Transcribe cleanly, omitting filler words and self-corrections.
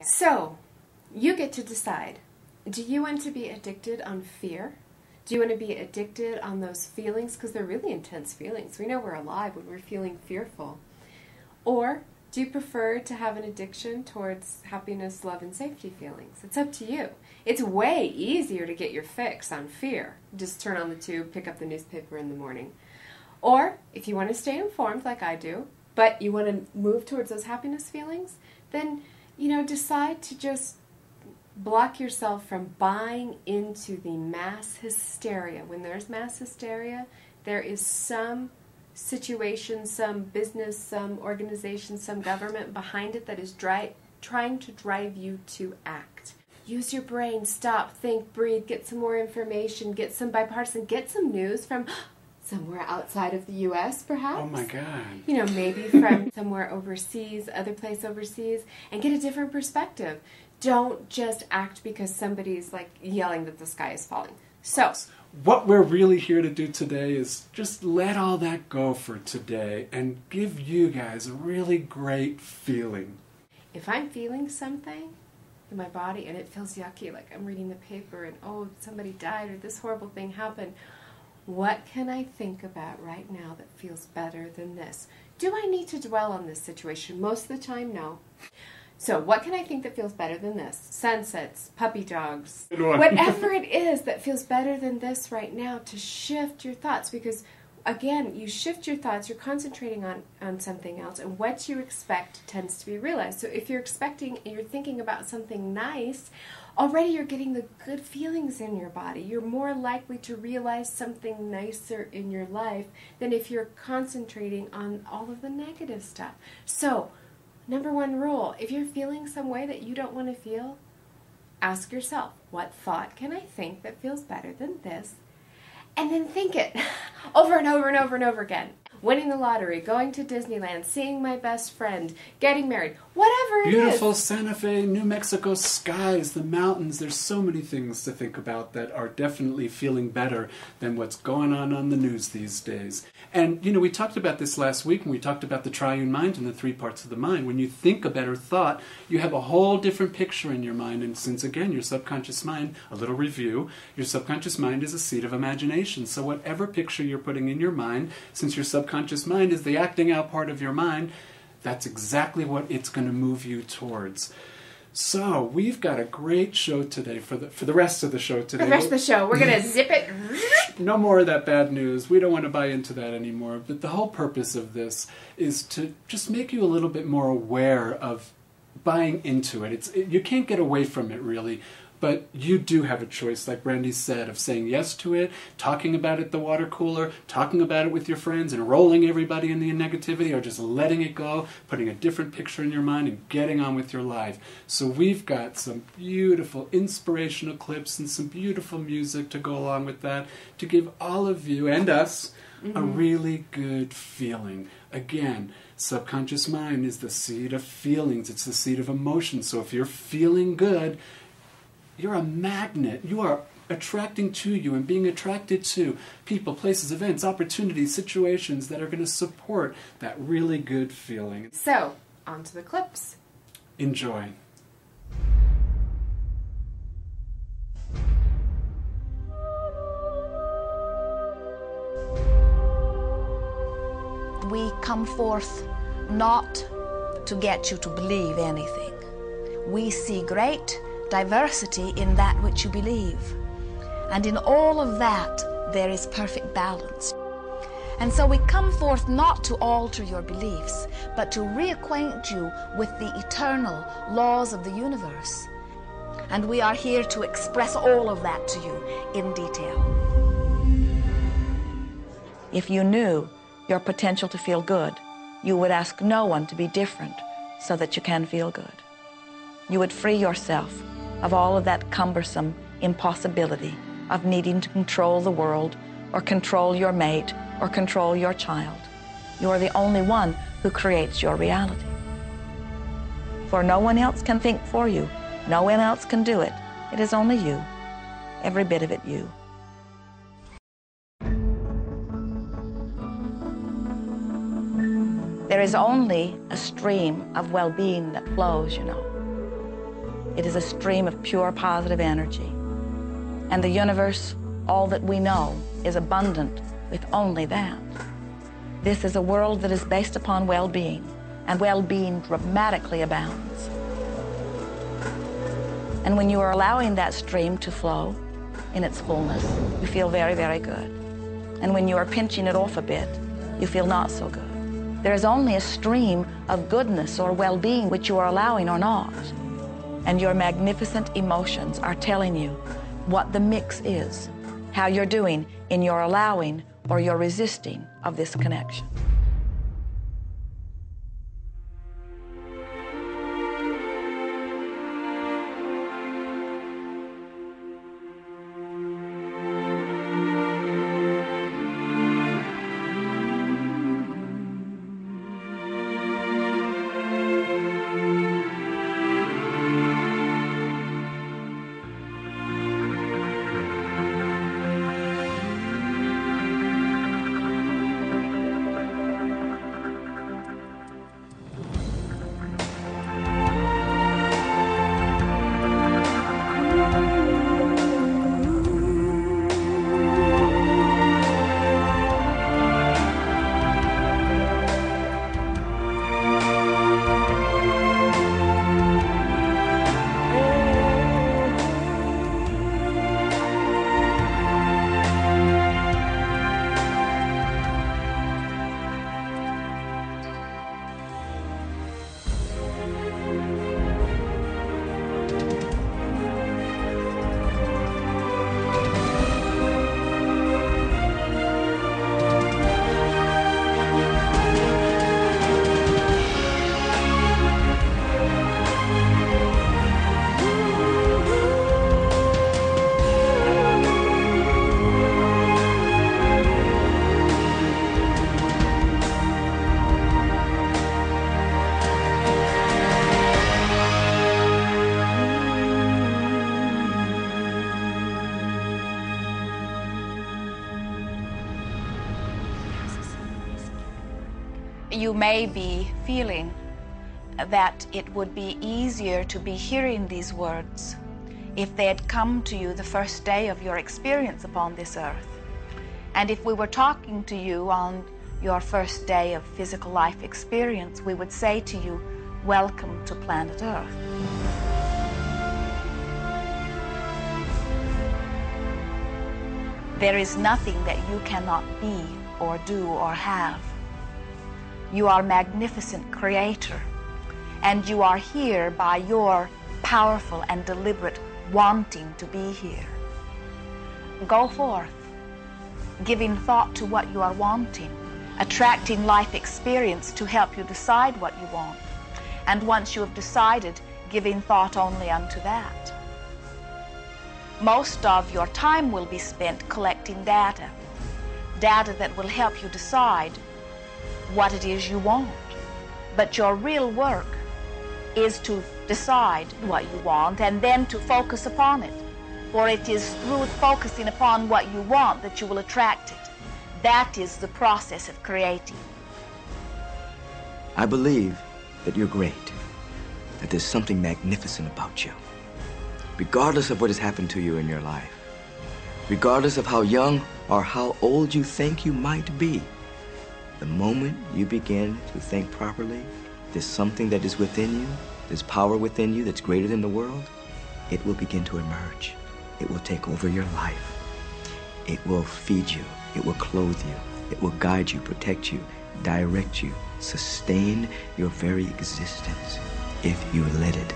So, you get to decide. Do you want to be addicted on fear? Do you want to be addicted on those feelings? Because they're really intense feelings. We know we're alive when we're feeling fearful. Or do you prefer to have an addiction towards happiness, love, and safety feelings? It's up to you. It's way easier to get your fix on fear. Just turn on the tube, pick up the newspaper in the morning. Or, if you want to stay informed like I do, but you want to move towards those happiness feelings, then, decide to just block yourself from buying into the mass hysteria. When there's mass hysteria, there is some situation, some business, some organization, some government behind it that is trying to drive you to act. Use your brain, stop, think, breathe, get some more information, get some bipartisan, get some news from somewhere outside of the U.S. perhaps. Oh my God. Maybe from somewhere overseas, other place overseas, and get a different perspective. Don't just act because somebody's yelling that the sky is falling. So, what we're really here to do today is just let all that go for today and give you guys a really great feeling. If I'm feeling something in my body and it feels yucky, like I'm reading the paper and, oh, somebody died or this horrible thing happened, what can I think about right now that feels better than this? Do I need to dwell on this situation? Most of the time, no. So what can I think that feels better than this? Sunsets, puppy dogs, whatever it is that feels better than this right now, to shift your thoughts. Because, again, you shift your thoughts, you're concentrating on something else, and what you expect tends to be realized. So if you're thinking about something nice, already you're getting the good feelings in your body. You're more likely to realize something nicer in your life than if you're concentrating on all of the negative stuff. So, number one rule, if you're feeling some way that you don't want to feel, ask yourself, what thought can I think that feels better than this? And then think it over and over and over and over again. Winning the lottery, going to Disneyland, seeing my best friend, getting married, whatever it is. Beautiful Santa Fe, New Mexico skies, the mountains. There's so many things to think about that are definitely feeling better than what's going on the news these days. And, we talked about this last week when we talked about the triune mind and the three parts of the mind. When you think a better thought, you have a whole different picture in your mind. And since, again, your subconscious mind, a little review, your subconscious mind is a seat of imagination. So whatever picture you're putting in your mind, since your subconscious mind is the acting out part of your mind, that's exactly what it's going to move you towards. So, we've got a great show today for the rest of the show today. For the rest of the show, we're going to zip it. No more of that bad news. We don't want to buy into that anymore. But the whole purpose of this is to just make you a little bit more aware of buying into it. You can't get away from it, really. But you do have a choice, like Brandy said, of saying yes to it, talking about it at the water cooler, talking about it with your friends, enrolling everybody in the negativity, or just letting it go, putting a different picture in your mind, and getting on with your life. So we've got some beautiful inspirational clips and some beautiful music to go along with that, to give all of you and us a really good feeling. Again, subconscious mind is the seat of feelings. It's the seat of emotions. So if you're feeling good, you're a magnet. You are attracting to you and being attracted to people, places, events, opportunities, situations that are going to support that really good feeling. So, on to the clips. Enjoy. We come forth not to get you to believe anything. We see great diversity in that which you believe. And in all of that, there is perfect balance. And so we come forth not to alter your beliefs, but to reacquaint you with the eternal laws of the universe. And we are here to express all of that to you in detail. If you knew your potential to feel good, you would ask no one to be different so that you can feel good. You would free yourself of all of that cumbersome impossibility of needing to control the world or control your mate or control your child. You are the only one who creates your reality. For no one else can think for you. No one else can do it. It is only you, every bit of it you. There is only a stream of well-being that flows, you know. It is a stream of pure positive energy. And the universe, all that we know, is abundant with only that. This is a world that is based upon well-being, and well-being dramatically abounds. And when you are allowing that stream to flow in its fullness, you feel very, very good. And when you are pinching it off a bit, you feel not so good. There is only a stream of goodness or well-being which you are allowing or not. And your magnificent emotions are telling you what the mix is, how you're doing in your allowing or your resisting of this connection. You may be feeling that it would be easier to be hearing these words if they had come to you the first day of your experience upon this earth. And if we were talking to you on your first day of physical life experience, we would say to you, welcome to planet Earth. There is nothing that you cannot be or do or have. You are a magnificent creator, and you are here by your powerful and deliberate wanting to be here. Go forth, giving thought to what you are wanting, attracting life experience to help you decide what you want, and once you have decided, giving thought only unto that. Most of your time will be spent collecting data that will help you decide what it is you want. But your real work is to decide what you want and then to focus upon it. For it is through focusing upon what you want that you will attract it. That is the process of creating. I believe that you're great, that there's something magnificent about you. Regardless of what has happened to you in your life, regardless of how young or how old you think you might be, the moment you begin to think properly, there's something that is within you, there's power within you that's greater than the world, it will begin to emerge. It will take over your life. It will feed you. It will clothe you. It will guide you, protect you, direct you, sustain your very existence if you let it.